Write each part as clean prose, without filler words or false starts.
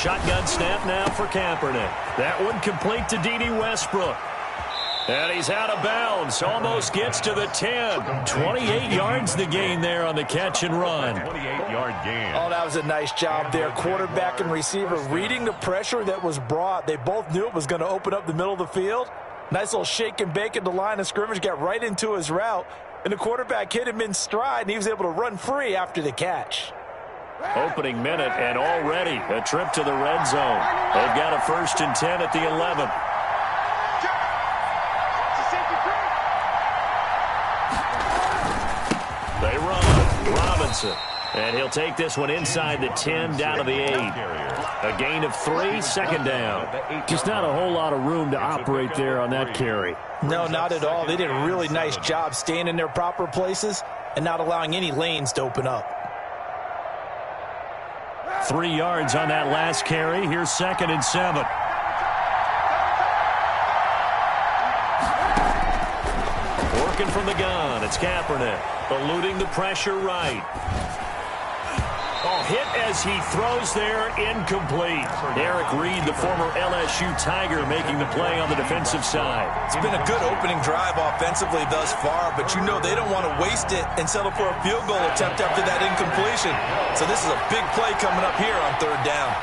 Shotgun snap now for Kaepernick. That one complete to D.D. Westbrook. And he's out of bounds. Almost gets to the 10. 28 yards the gain there on the catch and run. 28-yard gain. Oh, that was a nice job there. Quarterback and receiver reading the pressure that was brought. They both knew it was going to open up the middle of the field. Nice little shake and bake at the line of scrimmage. Got right into his route. And the quarterback hit him in stride, and he was able to run free after the catch. Opening minute, and already a trip to the red zone. They've got a 1st and 10 at the 11. They run. Robinson. And he'll take this one inside the 10, down to the 8. A gain of 3, 2nd down. Just not a whole lot of room to operate there on that carry. No, not at all. They did a really nice job staying in their proper places and not allowing any lanes to open up. 3 yards on that last carry. Here's 2nd and 7. Working from the gun. It's Kaepernick. Eluding the pressure right. Oh, hit as he throws there, incomplete. Eric Reed, the former LSU Tiger, making the play on the defensive side. It's been a good opening drive offensively thus far, but you know they don't want to waste it and settle for a field goal attempt after that incompletion. So this is a big play coming up here on 3rd down.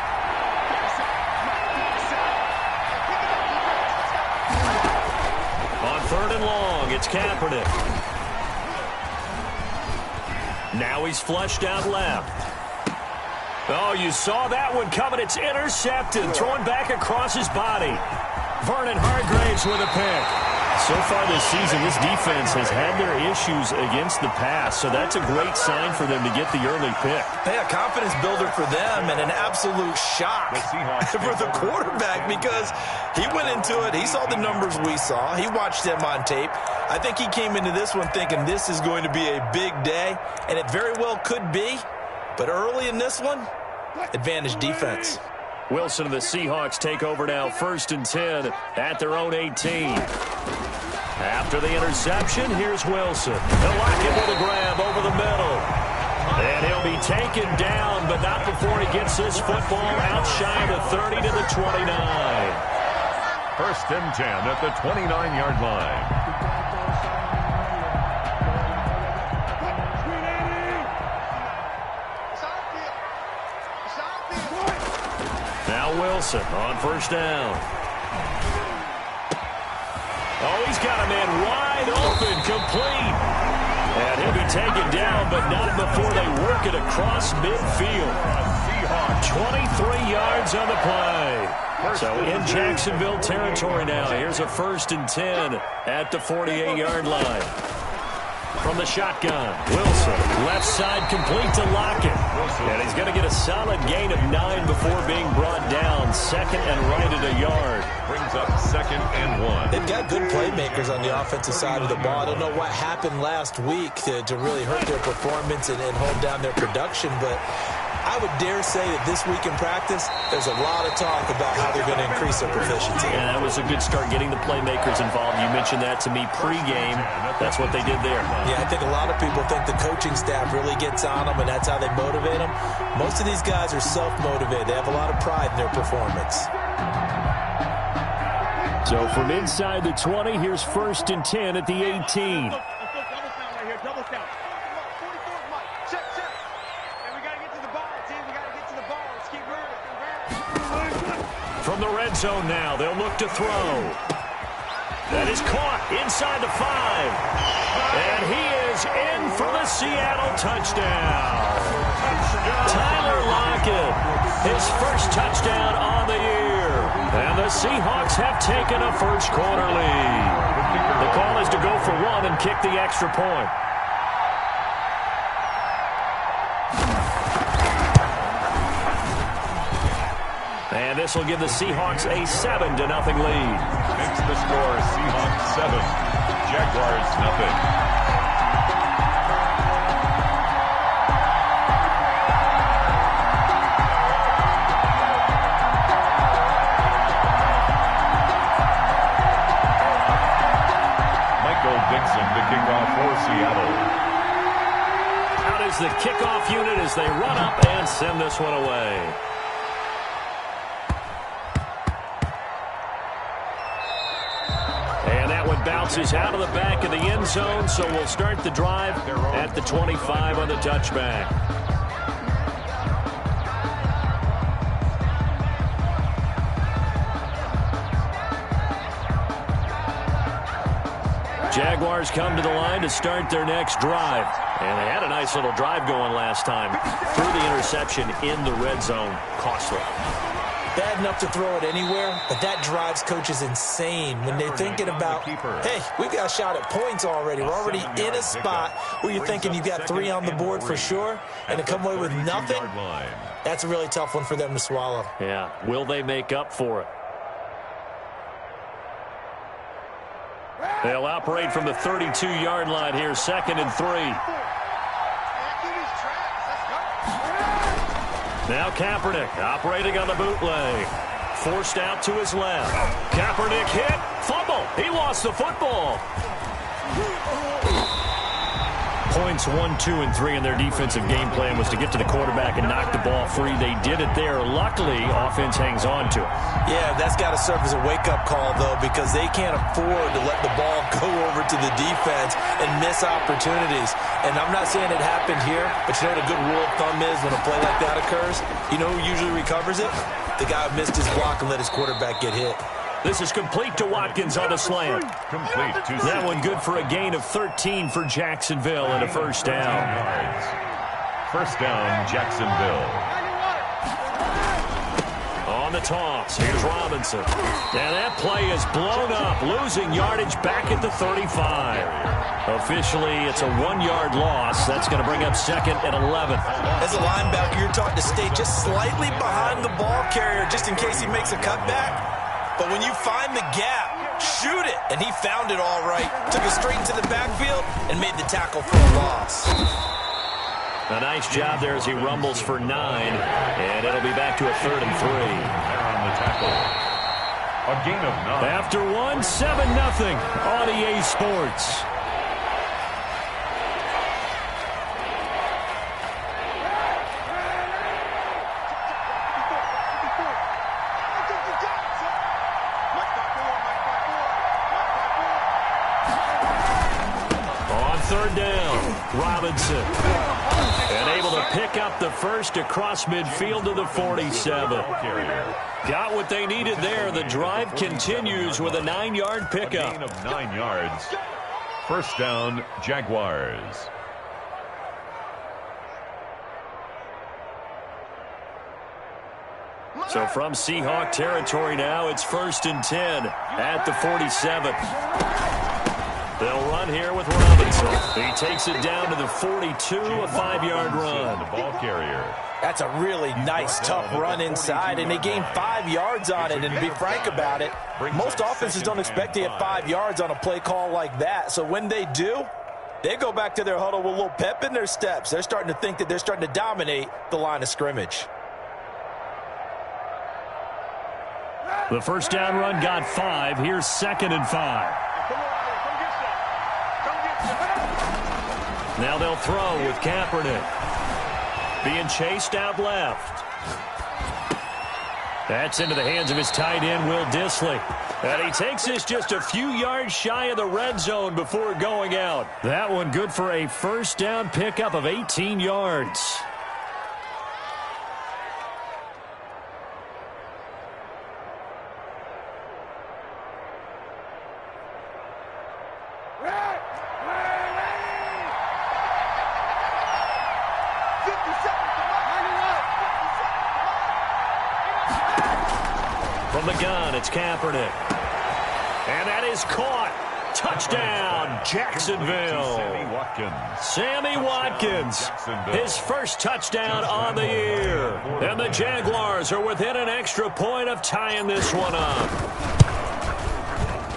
On 3rd and long, it's Kaepernick. Now he's flushed out left. Oh, you saw that one coming. It's intercepted. Throwing back across his body. Vernon Hargraves with a pick. So far this season, this defense has had their issues against the pass, so that's a great sign for them to get the early pick. Hey, a confidence builder for them and an absolute shock for the quarterback because he went into it. He saw the numbers we saw. He watched them on tape. I think he came into this one thinking this is going to be a big day, and it very well could be. But early in this one, advantage defense. Wilson and the Seahawks take over now, 1st and 10 at their own 18. After the interception, here's Wilson. He'll lock it with a grab over the middle. And he'll be taken down, but not before he gets this football out shy of the 30 to the 29. 1st and 10 at the 29-yard line. Now Wilson on 1st down. Oh, he's got a man wide open, complete. And he'll be taken down, but not before they work it across midfield. 23 yards on the play. So in Jacksonville territory now. Here's a 1st and 10 at the 48-yard line. From the shotgun, Wilson, left side complete to Lockett. And he's going to get a solid gain of 9 before being brought down. 2nd and right at a yard. Brings up 2nd and 1. They've got good playmakers on the offensive side of the ball. I don't know what happened last week to really hurt their performance and hold down their production, but I would dare say that this week in practice, there's a lot of talk about how they're going to increase their proficiency. Yeah, that was a good start getting the playmakers involved. You mentioned that to me pregame. That's what they did there. Yeah, I think a lot of people think the coaching staff really gets on them, and that's how they motivate them. Most of these guys are self-motivated. They have a lot of pride in their performance. So from inside the 20, here's 1st and 10 at the 18. From the red zone now, they'll look to throw. That is caught inside the 5. And he is in for the Seattle touchdown. Tyler Lockett, his first touchdown on the year. And the Seahawks have taken a first-quarter lead. The call is to go for 1 and kick the extra point. And this will give the Seahawks a 7-0 lead. Makes the score Seahawks 7, Jaguars 0. Out is the kickoff unit as they run up and send this one away. bounces out of the back of the end zone, so we'll start the drive at the 25 on the touchback. Jaguars come to the line to start their next drive. And they had a nice little drive going last time. Threw the interception in the red zone. Costly. Bad enough to throw it anywhere, but that drives coaches insane when they're thinking about, hey, we've got a shot at points already. We're already in a spot where you're thinking you've got 3 on the board for sure, and to come away with nothing, that's a really tough one for them to swallow. Yeah, will they make up for it? They'll operate from the 32-yard line here, 2nd and 3. Now Kaepernick operating on the bootleg. Forced out to his left. Kaepernick hit. Fumble. He lost the football. Points 1, 2, and 3 in their defensive game plan was to get to the quarterback and knock the ball free. They did it there. Luckily, offense hangs on to it. Yeah, that's got to serve as a wake-up call, though, because they can't afford to let the ball go over to the defense and miss opportunities. And I'm not saying it happened here, but you know what a good rule of thumb is when a play like that occurs? You know who usually recovers it? The guy who missed his block and let his quarterback get hit. This is complete to Watkins on a slant. Complete to that one good for a gain of 13 for Jacksonville and a first down. First down, Jacksonville. On the toss, here's Robinson. And that play is blown up, losing yardage back at the 35. Officially, it's a 1-yard loss. That's going to bring up 2nd and 11. As a linebacker, you're taught to stay just slightly behind the ball carrier just in case he makes a cutback. But when you find the gap, shoot it. And he found it all right. Took it straight into the backfield and made the tackle for a loss. A nice job there as he rumbles for 9. And it'll be back to a 3rd and 3. There on the tackle. A gain of 9. After 1, 7-0 on EA Sports. Robinson. And able to pick up the first across midfield to the 47. Got what they needed there. The drive continues with a 9-yard pickup. A gain of 9 yards. First down, Jaguars. So from Seahawk territory now, it's 1st and 10 at the 47. They'll run here with Robinson. He takes it down to the 42, a 5-yard run. The ball carrier. That's a really nice, tough run inside, and they gained 5 yards on it. And to be frank about it, most offenses don't expect to get 5 yards on a play call like that. So when they do, they go back to their huddle with a little pep in their steps. They're starting to think that they're starting to dominate the line of scrimmage. The first down run got 5. Here's 2nd and 5. Now they'll throw with Kaepernick. Being chased out left. That's into the hands of his tight end, Will Dissly. And he takes this just a few yards shy of the red zone before going out. That one good for a first down pickup of 18 yards. From the gun, it's Kaepernick. And that is caught. Touchdown, Jacksonville. Sammy Watkins. His first touchdown on the year. And the Jaguars are within an extra point of tying this one up.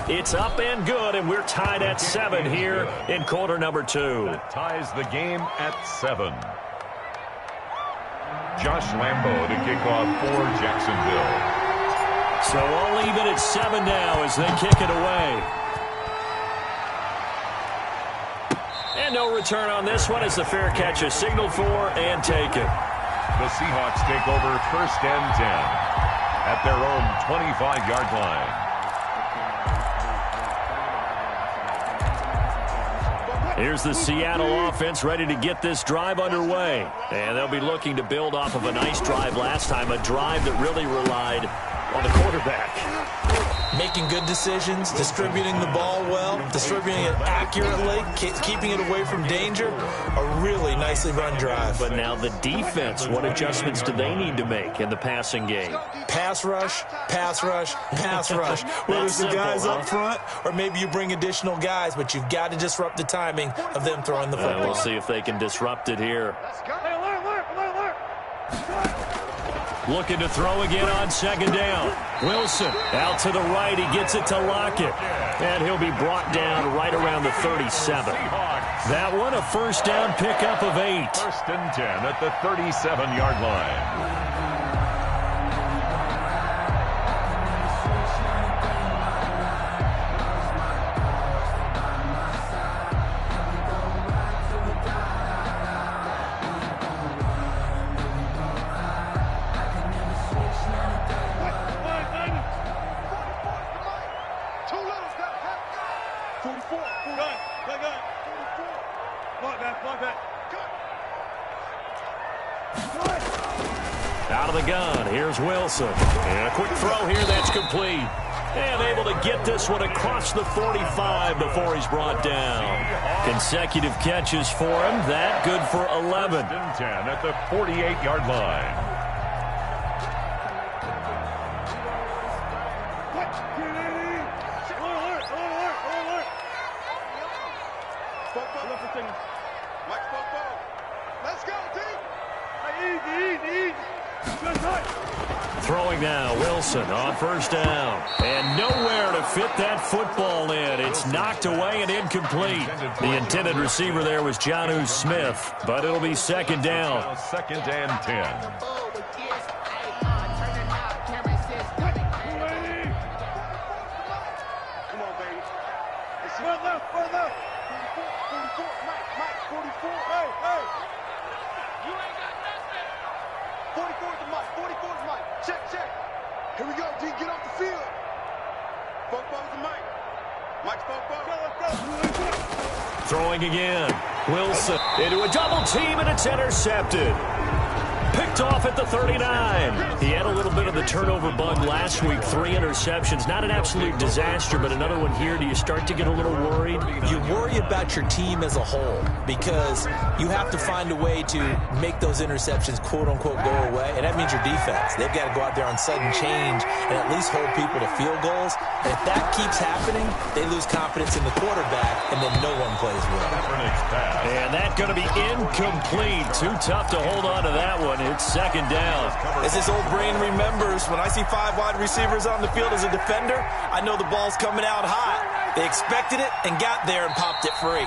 It's up and good, and we're tied at 7 here in quarter number 2. That ties the game at 7. Josh Lambo to kick off for Jacksonville. So all even at 7 now as they kick it away. And no return on this one as the fair catch is signaled for and taken. The Seahawks take over 1st and 10 at their own 25-yard line. Here's the Seattle offense ready to get this drive underway. And they'll be looking to build off of a nice drive last time, a drive that really relied on the quarterback. Making good decisions, distributing the ball well, distributing it accurately, keeping it away from danger. A really nicely run drive. But now the defense, what adjustments do they need to make in the passing game? Pass rush, pass rush, pass rush. Whether it's the guys up front or maybe you bring additional guys, but you've got to disrupt the timing of them throwing the football. We'll see if they can disrupt it here. Looking to throw again on second down. Wilson out to the right. He gets it to Lockett. And he'll be brought down right around the 37. That one, a first down pickup of 8. First and 10 at the 37-yard line. Out of the gun, here's Wilson. And a quick throw here, that's complete. And able to get this one across the 45 before he's brought down. Consecutive catches for him. That good for 11. First and 10 at the 48-yard line. Throwing now, Wilson on first down. And nowhere to fit that football in. It's knocked away and incomplete. The intended receiver there was Jonnu Smith, but it'll be second down. Second and 10. Here we go, D. Get off the field. Football's the mic. Mike's football. Throwing again. Wilson into a double team, and it's intercepted. Picked off at the 39. He had a little bit of the turnover bug last week. 3 interceptions. Not an absolute disaster, but another one here. Do you start to get a little worried? You worry about your team as a whole because you have to find a way to make those interceptions, quote-unquote, go away, and that means your defense. They've got to go out there on sudden change and at least hold people to field goals. And if that keeps happening, they lose confidence in the quarterback, and then no one plays well. And that's going to be incomplete. Too tough to hold on to that one. It's second down. As his old brain remembers, when I see 5 wide receivers on the field as a defender, I know the ball's coming out hot. They expected it and got there and popped it free.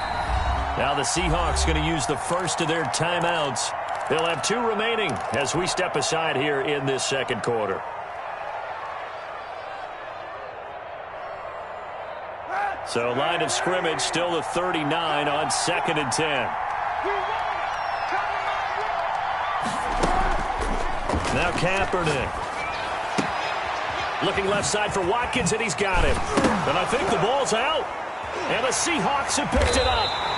Now the Seahawks going to use the first of their timeouts. They'll have 2 remaining as we step aside here in this second quarter. So line of scrimmage still the 39 on second and 10. Now Kaepernick. Looking left side for Watkins, and he's got him. And I think the ball's out. And the Seahawks have picked it up.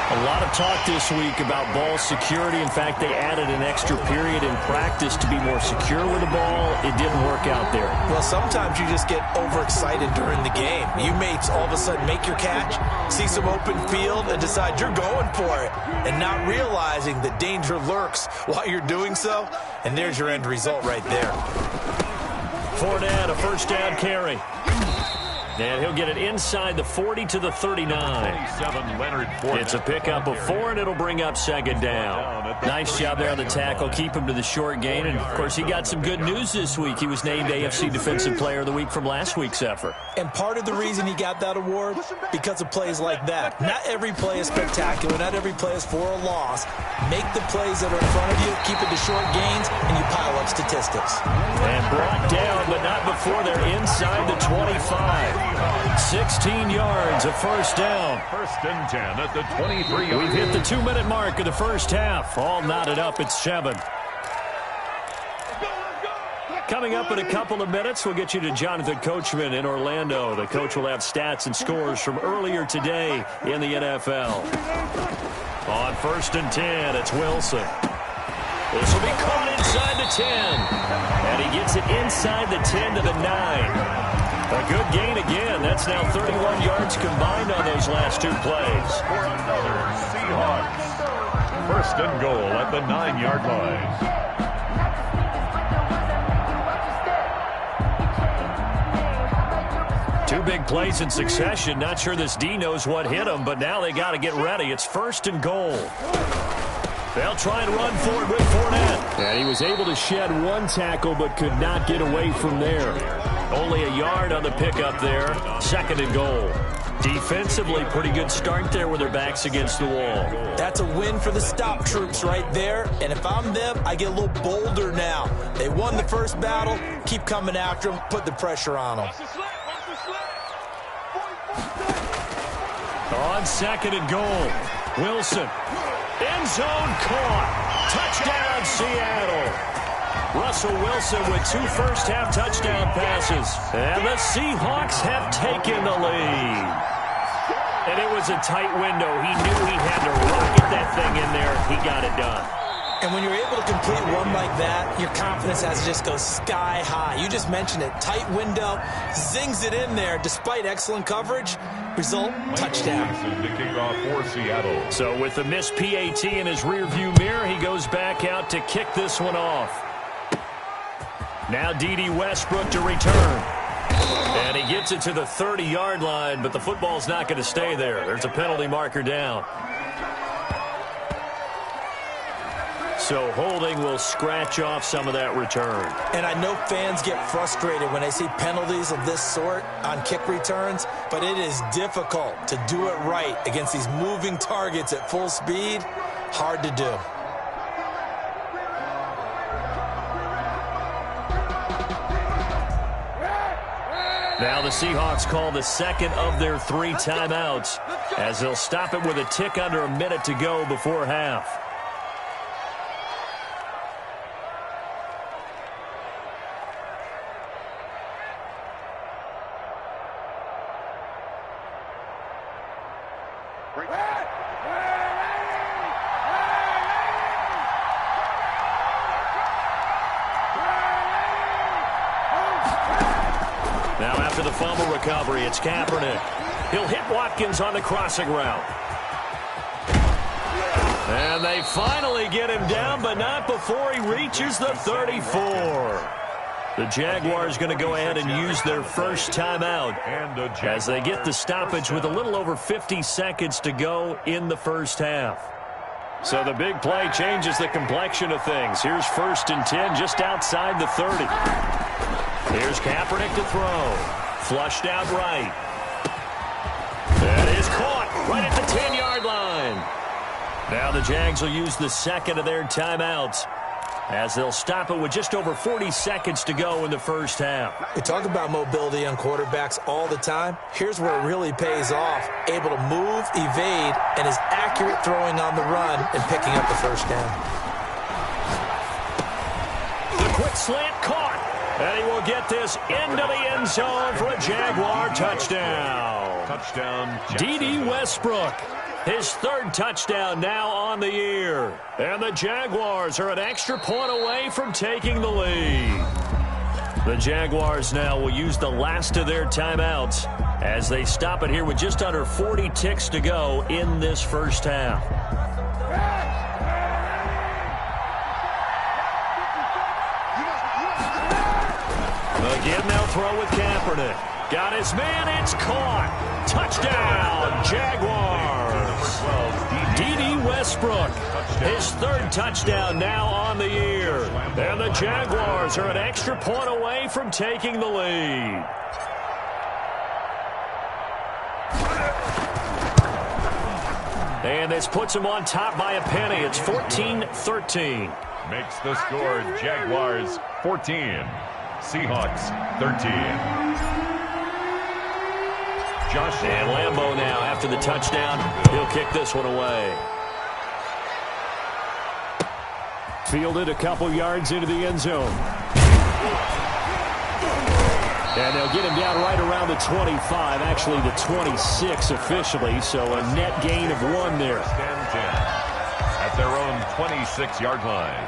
A lot of talk this week about ball security. In fact, they added an extra period in practice to be more secure with the ball. It didn't work out there. Well, sometimes you just get overexcited during the game. You may all of a sudden make your catch, see some open field, and decide you're going for it, and not realizing that danger lurks while you're doing so. And there's your end result right there. Fournette, a first down carry. And he'll get it inside the 40 to the 39. It's a pickup of 4, and it'll bring up second down. Nice job there on the tackle. Keep him to the short gain. And, of course, he got some good news this week. He was named AFC Defensive Player of the Week from last week's effort. And part of the reason he got that award, because of plays like that. Not every play is spectacular. Not every play is for a loss. Make the plays that are in front of you, keep it to short gains, and you pile up statistics. And brought down, but not before they're inside the 25. 16 yards, a first down. First and 10 at the 23. We've hit the 2-minute mark of the first half. All knotted up at 7. Coming up in a couple of minutes, we'll get you to Jonathan Coachman in Orlando. The coach will have stats and scores from earlier today in the NFL. On 1st and 10, it's Wilson. This will be caught inside the 10. And he gets it inside the 10 to the 9. A good gain again. That's now 31 yards combined on those last 2 plays. For another Seahawks. 1st and goal at the 9-yard line. Two big plays in succession. Not sure this D knows what hit him, but now they got to get ready. It's 1st and goal. They'll try and run forward with Fournette. And he was able to shed 1 tackle, but could not get away from there. Only a yard on the pickup there. 2nd and goal. Defensively, pretty good start there with their backs against the wall. That's a win for the stop troops right there. And if I'm them, I get a little bolder now. They won the first battle. Keep coming after them. Put the pressure on them. On 2nd and goal, Wilson. End zone caught. Touchdown, Seattle. Russell Wilson with 2 first-half touchdown passes. And the Seahawks have taken the lead. And it was a tight window. He knew he had to rocket that thing in there. He got it done. And when you're able to complete one like that, your confidence has to just go sky high. You just mentioned it. Tight window, zings it in there despite excellent coverage. Result, touchdown. To kick off for Seattle. So with the missed PAT in his rearview mirror, he goes back out to kick this one off. Now D.D. Westbrook to return. And he gets it to the 30-yard line, but the football's not going to stay there. There's a penalty marker down. So holding will scratch off some of that return. And I know fans get frustrated when they see penalties of this sort on kick returns, but it is difficult to do it right against these moving targets at full speed. Hard to do. Now the Seahawks call the 2nd of their 3 timeouts as they'll stop it with a tick under a minute to go before half. Now after the fumble recovery, it's Kaepernick. He'll hit Watkins on the crossing route. And they finally get him down, but not before he reaches the 34. The Jaguars going to go ahead and use their first timeout as they get the stoppage with a little over 50 seconds to go in the first half. So the big play changes the complexion of things. Here's 1st and 10 just outside the 30. Here's Kaepernick to throw. Flushed out right. That is caught right at the 10-yard line. Now the Jags will use the 2nd of their timeouts as they'll stop it with just over 40 seconds to go in the first half. We talk about mobility on quarterbacks all the time. Here's where it really pays off. Able to move, evade, and is accurate throwing on the run and picking up the first down. The quick slant caught. And he will get this into the end zone for a Jaguar touchdown. Touchdown, D.D. Westbrook. His 3rd touchdown now on the year. And the Jaguars are an extra point away from taking the lead. The Jaguars now will use the last of their timeouts as they stop it here with just under 40 ticks to go in this first half. Again, they'll throw with Kaepernick. Got his man, it's caught. Touchdown, Jaguars. D.D. Westbrook, his 3rd touchdown now on the year. And the Jaguars are an extra point away from taking the lead. And this puts them on top by a penny. It's 14-13. Makes the score Jaguars 14. Seahawks 13. Josh and Lambeau now after the touchdown. He'll kick this one away. Fielded a couple yards into the end zone. And they'll get him down right around the 25, actually the 26 officially, so a net gain of 1 there. First and 10 at their own 26-yard line.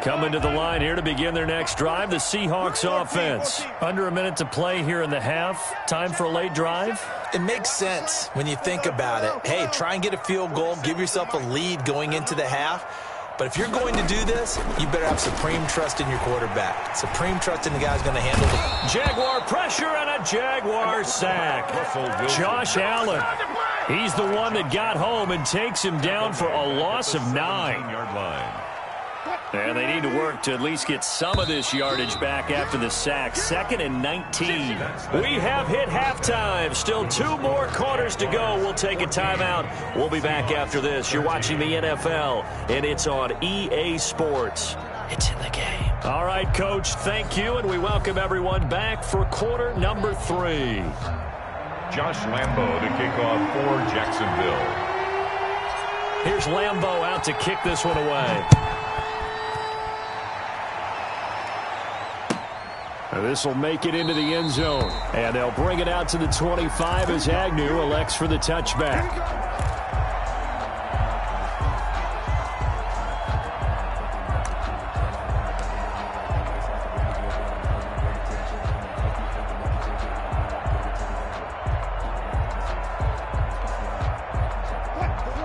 Coming to the line here to begin their next drive, the Seahawks offense. Under a minute to play here in the half. Time for a late drive. It makes sense when you think about it. Hey, try and get a field goal, give yourself a lead going into the half. But if you're going to do this, you better have supreme trust in your quarterback. Supreme trust in the guy's going to handle it. Jaguar pressure and a Jaguar sack. Josh Allen. He's the one that got home and takes him down for a loss of 9. 17-yard line. And they need to work to at least get some of this yardage back after the sack. 2nd and 19. We have hit halftime. Still 2 more quarters to go. We'll take a timeout. We'll be back after this. You're watching the NFL, and it's on EA Sports. It's in the game. All right, Coach, thank you, and we welcome everyone back for quarter number 3. Josh Lambo to kick off for Jacksonville. Here's Lambo out to kick this one away. This will make it into the end zone. And they'll bring it out to the 25 as Agnew elects for the touchback.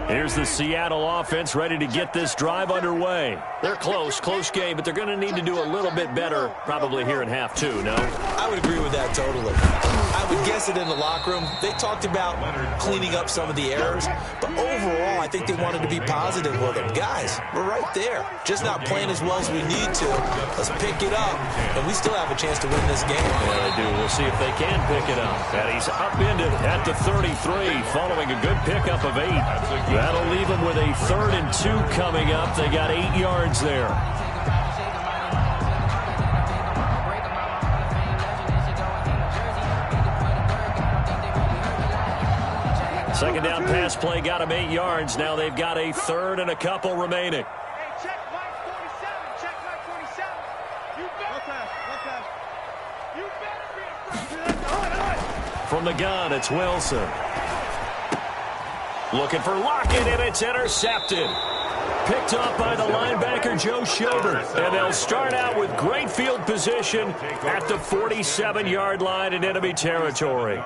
Here's the Seattle offense ready to get this drive underway. They're close game, but they're going to need to do a little bit better probably here in half 2, no? I would agree with that totally. I would guess it in the locker room. They talked about cleaning up some of the errors, but overall, I think they wanted to be positive with them. Guys, we're right there. Just not playing as well as we need to. Let's pick it up, and we still have a chance to win this game. Yeah, they do. We'll see if they can pick it up. And he's upended at the 33 following a good pickup of 8. That'll leave them with a 3rd and 2 coming up. They got 8 yards there. Second down pass play got them 8 yards. Now they've got a 3rd and a couple remaining. Hey, check Mike 47. Check Mike 47. You better. You better be From the gun, it's Wilson. Looking for Lockett, and it's intercepted. Picked up by the linebacker, Joe Schobert. And they'll start out with great field position at the 47-yard line in enemy territory.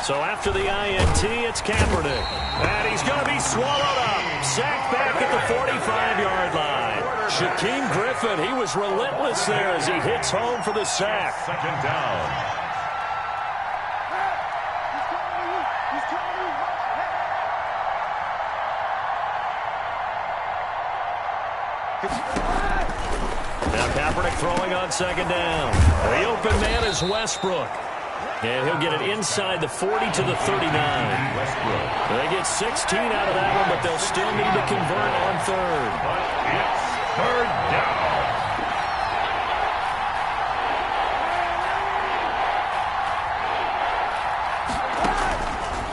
So after the INT, it's Kaepernick. And he's going to be swallowed up. Sacked back at the 45-yard line. Shaquem Griffin, he was relentless there as he hits home for the sack. 2nd down. Now Kaepernick throwing on 2nd down. The open man is Westbrook. And he'll get it inside the 40 to the 39. Westbrook. They get 16 out of that one, but they'll still need to convert on 3rd. But it's 3rd down.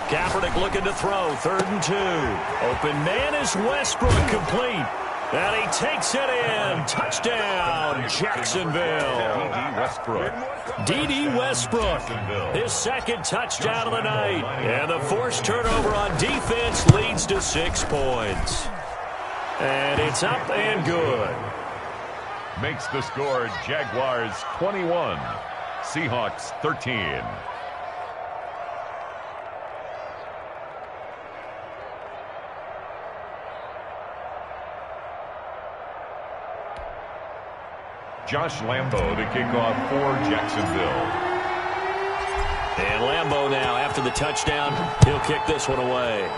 Kaepernick looking to throw, 3rd and 2. Open man is Westbrook, complete. And he takes it in. Touchdown, Jacksonville. D.D. Westbrook, his 2nd touchdown of the night. And the forced turnover on defense leads to 6 points. And it's up and good. Makes the score Jaguars 21, Seahawks 13. Josh Lambo to kick off for Jacksonville. And Lambo now, after the touchdown, he'll kick this one away.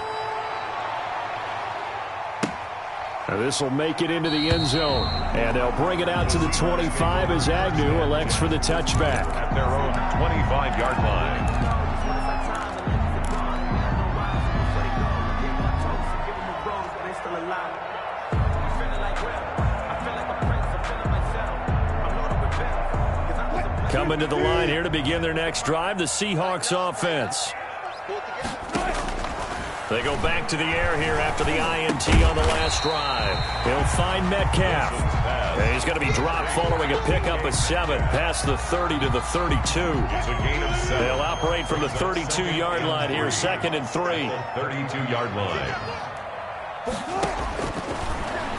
Now this will make it into the end zone. And they'll bring it out to the 25 as Agnew elects for the touchback. At their own 25-yard line. Coming to the line here to begin their next drive, the Seahawks offense. They go back to the air here after the INT on the last drive. He'll find Metcalf. And he's going to be dropped following a pickup of 7 past the 30 to the 32. They'll operate from the 32-yard line here, 2nd and 3. 32-yard line.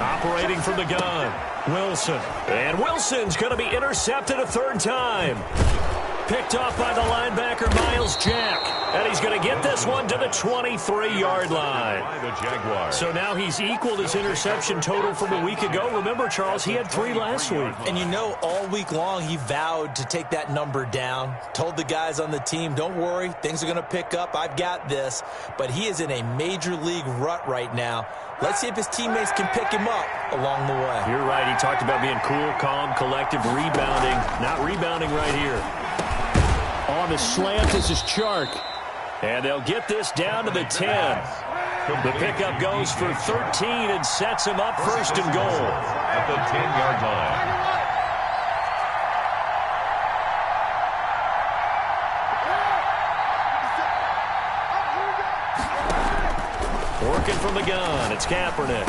Operating from the gun, Wilson. And Wilson's going to be intercepted a 3rd time. Picked off by the linebacker, Miles Jack. And he's going to get this one to the 23-yard line. So now he's equaled his interception total from a week ago. Remember, Charles, he had 3 last week. And you know, all week long, he vowed to take that number down. Told the guys on the team, don't worry, things are going to pick up. I've got this. But he is in a major league rut right now. Let's see if his teammates can pick him up along the way. You're right. He talked about being cool, calm, collective, rebounding. Not rebounding right here. On the slant, this is Chark. And they'll get this down to the 10. The pickup goes for 13 and sets him up 1st and goal. At the 10-yard line. Working from the gun, it's Kaepernick.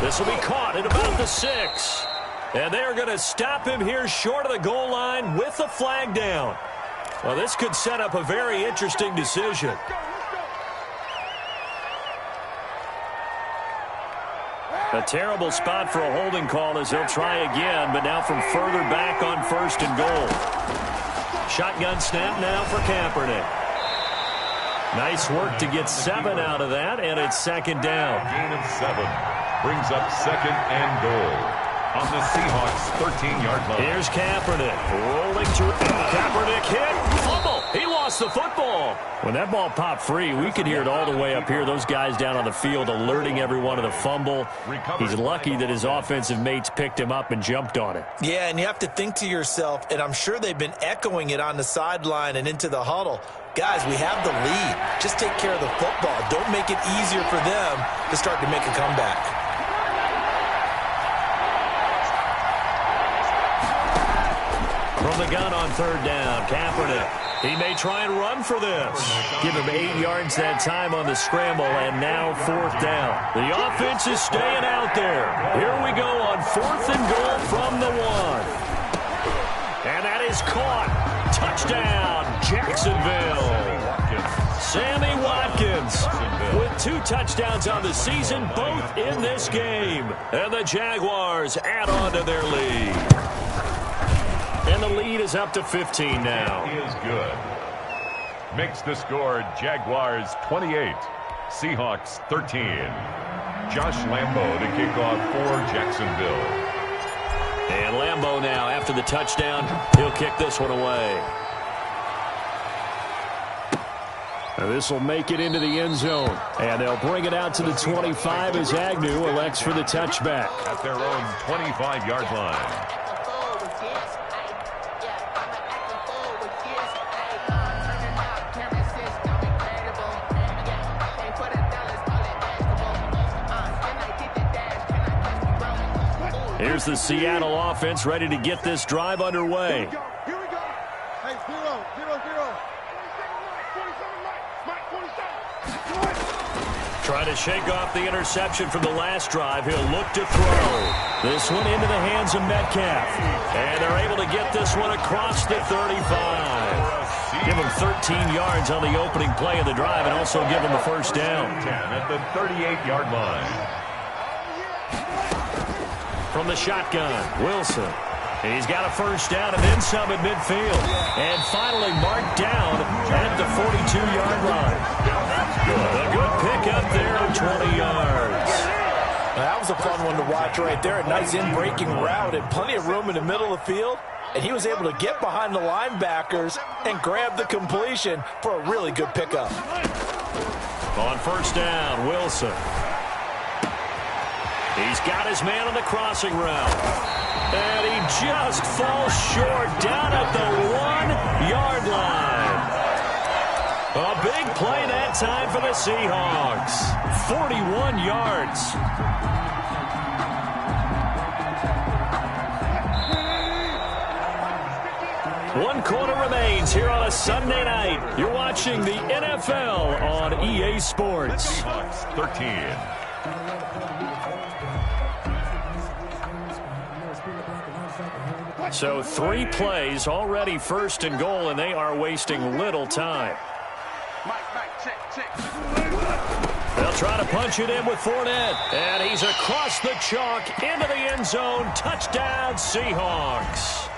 This will be caught at about the 6. And they're going to stop him here short of the goal line with the flag down. Well, this could set up a very interesting decision. A terrible spot for a holding call as he'll try again, but now from further back on 1st and goal. Shotgun snap now for Kaepernick. Nice work to get 7 out of that, and it's 2nd down. Gain of 7 brings up 2nd and goal on the Seahawks 13-yard line. Here's Kaepernick rolling through. Kaepernick hit. Fumble. He lost the football. When that ball popped free, we could hear it all the way up here. Those guys down on the field alerting everyone of the fumble. He's lucky that his offensive mates picked him up and jumped on it. Yeah, and you have to think to yourself, and I'm sure they've been echoing it on the sideline and into the huddle. Guys, we have the lead. Just take care of the football. Don't make it easier for them to start to make a comeback. From the gun on 3rd down, Kaepernick. He may try and run for this. Give him 8 yards that time on the scramble, and now 4th down. The offense is staying out there. Here we go on 4th and goal from the 1. And that is caught. Touchdown, Jacksonville. Sammy Watkins with 2 touchdowns on the season, both in this game. And the Jaguars add on to their lead. And the lead is up to 15 now. He is good. Makes the score Jaguars 28, Seahawks 13. Josh Lambo to kick off for Jacksonville. And Lambo now, after the touchdown, he'll kick this one away. This will make it into the end zone. And they'll bring it out to the 25 as Agnew elects for the touchback. At their own 25-yard line. Here's the Seattle offense ready to get this drive underway. Here we go. Hey, 0-0-0. Try to shake off the interception from the last drive. He'll look to throw. This one into the hands of Metcalf. And they're able to get this one across the 35. Give him 13 yards on the opening play of the drive and also give him the 1st down. 10 at the 38-yard line. From the shotgun, Wilson. He's got a 1st down and then some at midfield. And finally marked down at the 42-yard line. A good pickup there of 20 yards. That was a fun one to watch right there. A nice in-breaking route and plenty of room in the middle of the field. And he was able to get behind the linebackers and grab the completion for a really good pickup. On 1st down, Wilson. He's got his man on the crossing route. And he just falls short down at the 1-yard line. A big play that time for the Seahawks. 41 yards. 1 quarter remains here on a Sunday night. You're watching the NFL on EA Sports. Seahawks 13. So 3 plays already 1st and goal, and they are wasting little time. They'll try to punch it in with Fournette. And he's across the chalk into the end zone. Touchdown, Seahawks.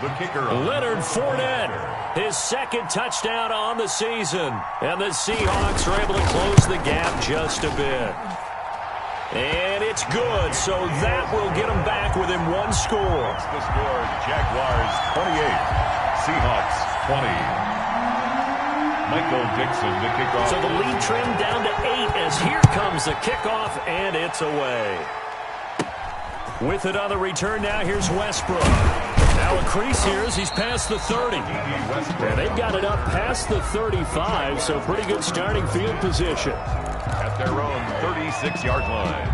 The kicker, Leonard Fournette, his 2nd touchdown on the season. And the Seahawks are able to close the gap just a bit. And it's good, so that will get them back within 1 score. That's the score, Jaguars 28, Seahawks 20. Michael Dixon, the kickoff. So the lead trimmed down to 8 as here comes the kickoff, and it's away. With it on the return now, here's Westbrook. Now a crease here as he's past the 30. And they've got it up past the 35, so pretty good starting field position. At their own 36-yard line.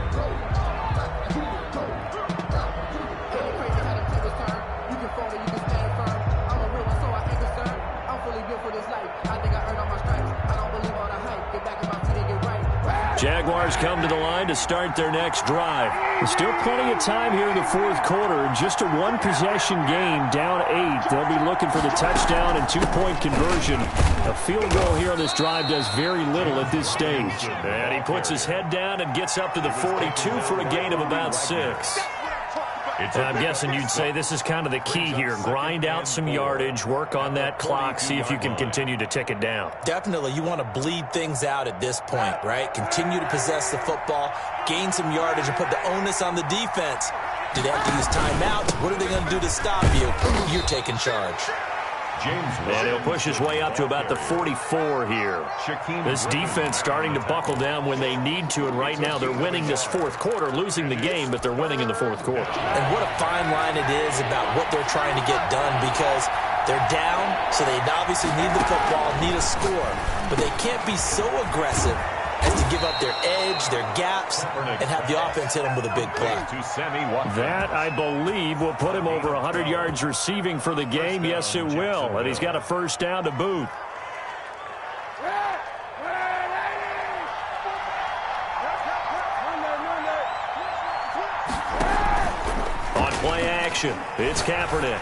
Jaguars come to the line to start their next drive. There's still plenty of time here in the 4th quarter. Just a 1-possession game, down 8. They'll be looking for the touchdown and 2-point conversion. A field goal here on this drive does very little at this stage. And he puts his head down and gets up to the 42 for a gain of about 6. I'm guessing you'd say this is kind of the key here. Grind out some yardage, work on that clock, see if you can continue to tick it down. Definitely. You want to bleed things out at this point, right? Continue to possess the football, gain some yardage, and put the onus on the defense. Do they have to use timeouts? What are they going to do to stop you? You're taking charge. And he'll push his way up to about the 44 here. This defense starting to buckle down when they need to, and right now they're winning this 4th quarter, losing the game, but they're winning in the 4th quarter. And what a fine line it is about what they're trying to get done, because they're down, so they obviously need the football, need a score, but they can't be so aggressive as to give up their edge, their gaps, and have the offense hit them with a big play. That, I believe, will put him over 100 yards receiving for the game. Yes, it will. And he's got a 1st down to boot. On play action, it's Kaepernick.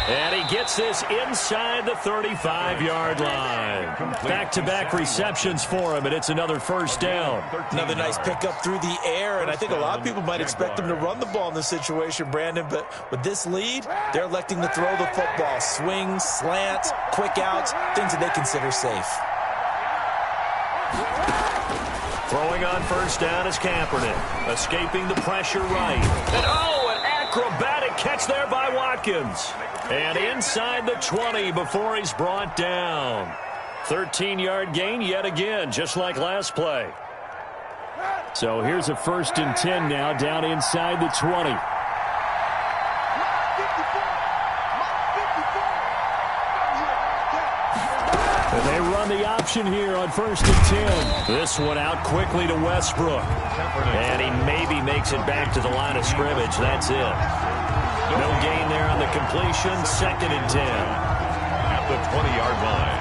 And he gets this inside the 35-yard line. Back-to-back receptions for him, and it's another 1st down. Another nice pickup through the air, and I think a lot of people might expect him to run the ball in this situation, Brandon, but with this lead, they're electing to throw the football. Swings, slants, quick outs, things that they consider safe. Throwing on 1st down is Kaepernick. Escaping the pressure right. And an acrobatic catch there by Watkins. And inside the 20 before he's brought down. 13-yard gain yet again, just like last play. So here's a 1st and 10 now, down inside the 20. And they run the option here on 1st and 10. This one out quickly to Westbrook. And he maybe makes it back to the line of scrimmage. That's it. No gain there on the completion. 2nd and 10. At the 20-yard line.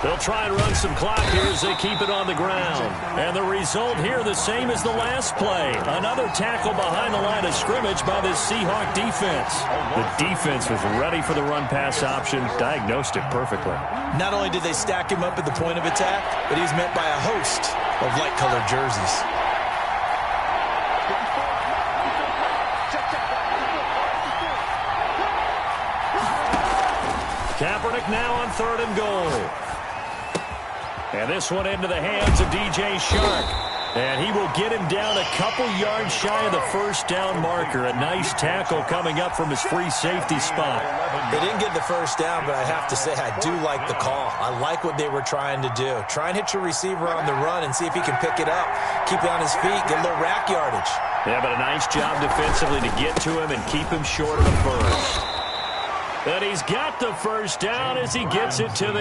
They'll try and run some clock here as they keep it on the ground. And the result here the same as the last play. Another tackle behind the line of scrimmage by this Seahawk defense. The defense was ready for the run-pass option, diagnosed it perfectly. Not only did they stack him up at the point of attack, but he's met by a host of light-colored jerseys. Kaepernick now on 3rd and goal. And this one into the hands of DJ Shark. And he will get him down a couple yards shy of the 1st down marker. A nice tackle coming up from his free safety spot. They didn't get the 1st down, but I have to say I do like the call. I like what they were trying to do. Try and hit your receiver on the run and see if he can pick it up. Keep it on his feet, get a little rack yardage. Yeah, but a nice job defensively to get to him and keep him short of the 1st. And he's got the first down as he gets it to the 8.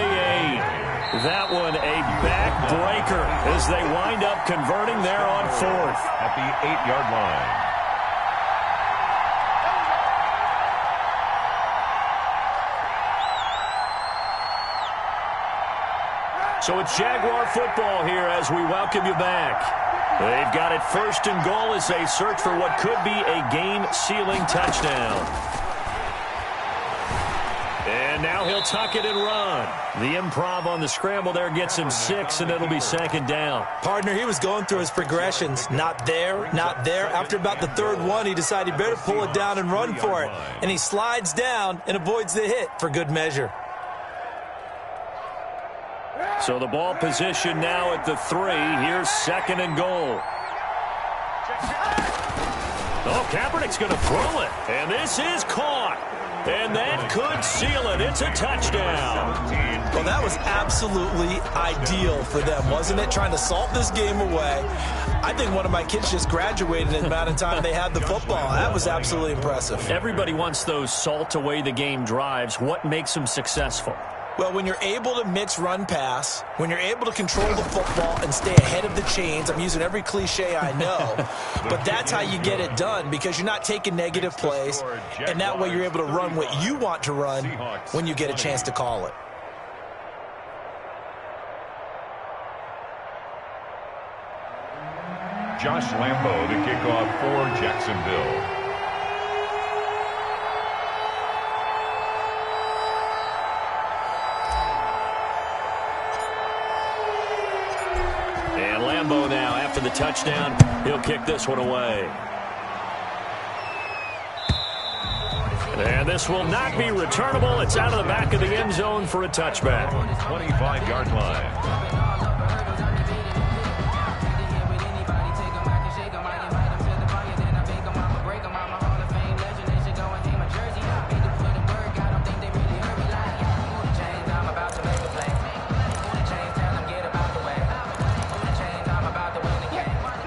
That one a backbreaker as they wind up converting there on 4th. At the 8-yard line. So it's Jaguar football here as we welcome you back. They've got it 1st and goal as they search for what could be a game-sealing touchdown. And now he'll tuck it and run. The improv on the scramble there gets him 6, and it'll be 2nd down. Partner, he was going through his progressions. Not there, not there. After about the 3rd one, he decided he better pull it down and run for it. And he slides down and avoids the hit for good measure. So the ball position now at the 3. Here's 2nd and goal. Oh, Kaepernick's going to throw it. And this is caught. And that could seal it. It's a touchdown. Well, that was absolutely ideal for them, wasn't it? Trying to salt this game away. I think one of my kids just graduated in the amount of time they had the football. That was absolutely impressive. Everybody wants those salt away the game drives. What makes them successful? Well, when you're able to mix run-pass, when you're able to control the football and stay ahead of the chains, I'm using every cliche I know, but that's how you get it done because you're not taking negative plays, and that way you're able to run what you want to run when you get a chance to call it. Josh Lambo to kick off for Jacksonville. Now, after the touchdown, he'll kick this one away. And this will not be returnable. It's out of the back of the end zone for a touchback. 25-yard line.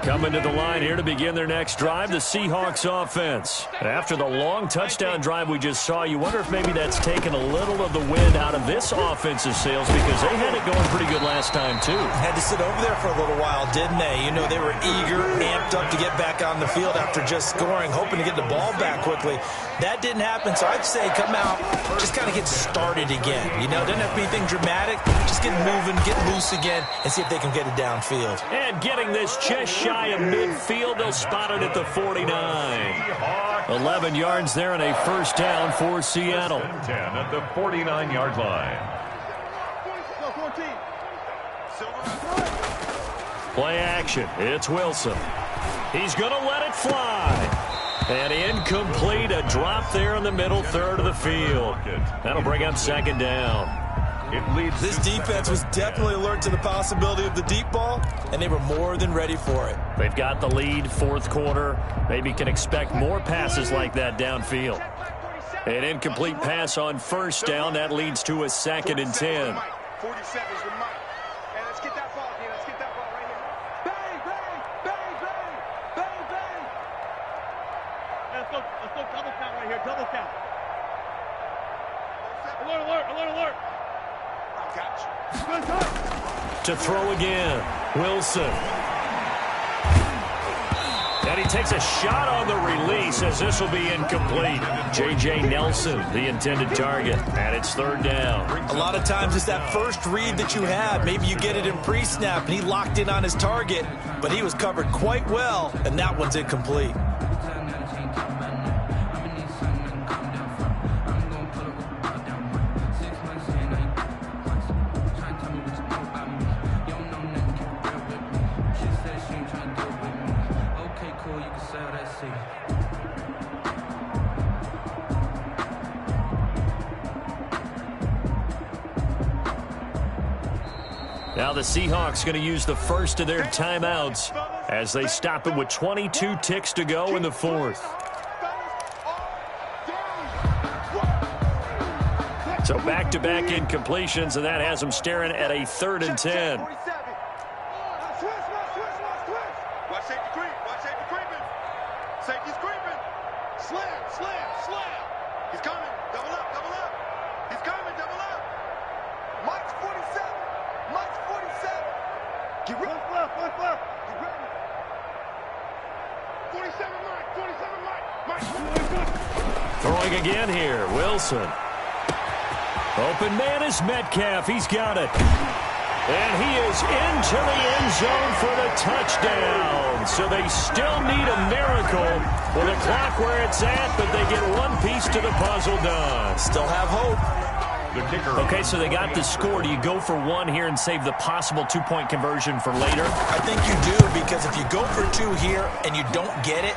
Coming to the line here to begin their next drive, the Seahawks offense. After the long touchdown drive we just saw, you wonder if maybe that's taken a little of the wind out of this offensive sails because they had it going pretty good last time, too. Had to sit over there for a little while, didn't they? You know, they were eager, amped up to get back on the field after just scoring, hoping to get the ball back quickly. That didn't happen, so I'd say come out, just kind of get started again. You know, doesn't have to be anything dramatic. Just get moving, get loose again, and see if they can get it downfield. And getting this just shy of midfield, they'll spot it at the 49. 11 yards there and a first down for Seattle. 10 at the 49-yard line. Play action. It's Wilson. He's going to let it fly. And incomplete, a drop there in the middle third of the field. That'll bring up 2nd down. This defense was definitely alert to the possibility of the deep ball, and they were more than ready for it. They've got the lead, 4th quarter. Maybe can expect more passes like that downfield. An incomplete pass on first down. That leads to a 2nd and 10. 47 is the mic. Hey, let's get that ball here. Let's get that ball right here. Bang, bang, bang, bang, bang, bang. Let's go double count right here. Double count. Alert, alert, alert, alert. To throw again, Wilson. And he takes a shot on the release as this will be incomplete. J.J. Nelson, the intended target, and it's 3rd down. A lot of times it's that first read that you have. Maybe you get it in pre-snap, and he locked in on his target, but he was covered quite well, and that one's incomplete. Now the Seahawks going to use the first of their timeouts as they stop it with 22 ticks to go in the 4th. So back-to-back incompletions, and that has them staring at a 3rd and 10. Watch safety creep. Watch safety creeping. Safety's creeping. Slam, slam, slam. He's coming. Double up, double up. Get ready. Left. Get ready. 47 Mike. Throwing again here, Wilson. Open man is Metcalf. He's got it. And he is into the end zone for the touchdown. So they still need a miracle with the clock where it's at, but they get one piece to the puzzle done. Still have hope. The kicker. Okay, so they got the score. Do you go for one here and save the possible two-point conversion for later? I think you do, because if you go for two here and you don't get it,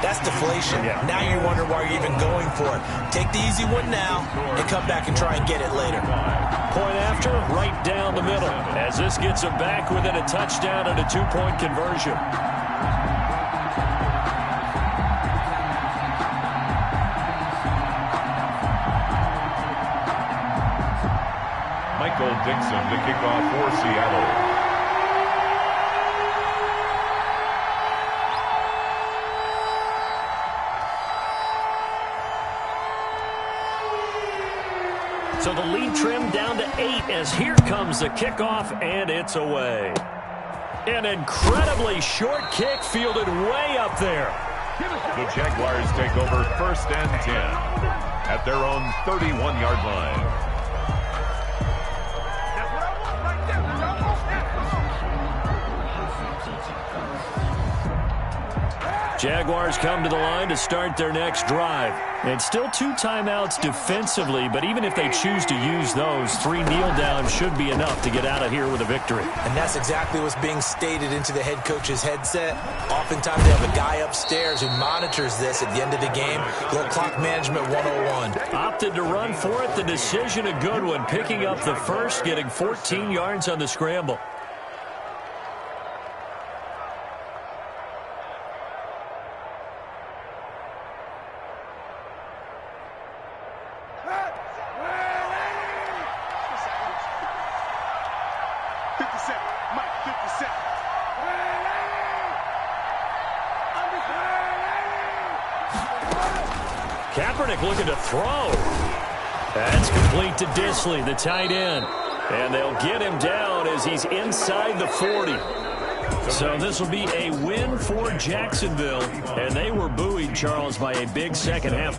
that's deflation. Yeah. Now you wonder why you're even going for it. Take the easy one now and come back and try and get it later. Point after, right down the middle, as this gets them back within a touchdown and a two-point conversion. Michael Dixon to kick off for Seattle. So the lead trimmed down to 8 as here comes the kickoff, and it's away. An incredibly short kick fielded way up there. The Jaguars take over 1st and 10 at their own 31-yard line. Jaguars come to the line to start their next drive. And still 2 timeouts defensively, but even if they choose to use those, 3 kneel downs should be enough to get out of here with a victory. And that's exactly what's being stated into the head coach's headset. Oftentimes they have a guy upstairs who monitors this at the end of the game. Little clock management 101. Opted to run for it. The decision a good one. Picking up the first, getting 14 yards on the scramble. Kaepernick looking to throw. That's complete to Disley, the tight end. And they'll get him down as he's inside the 40. So this will be a win for Jacksonville. And they were buoyed, Charles, by a big second half.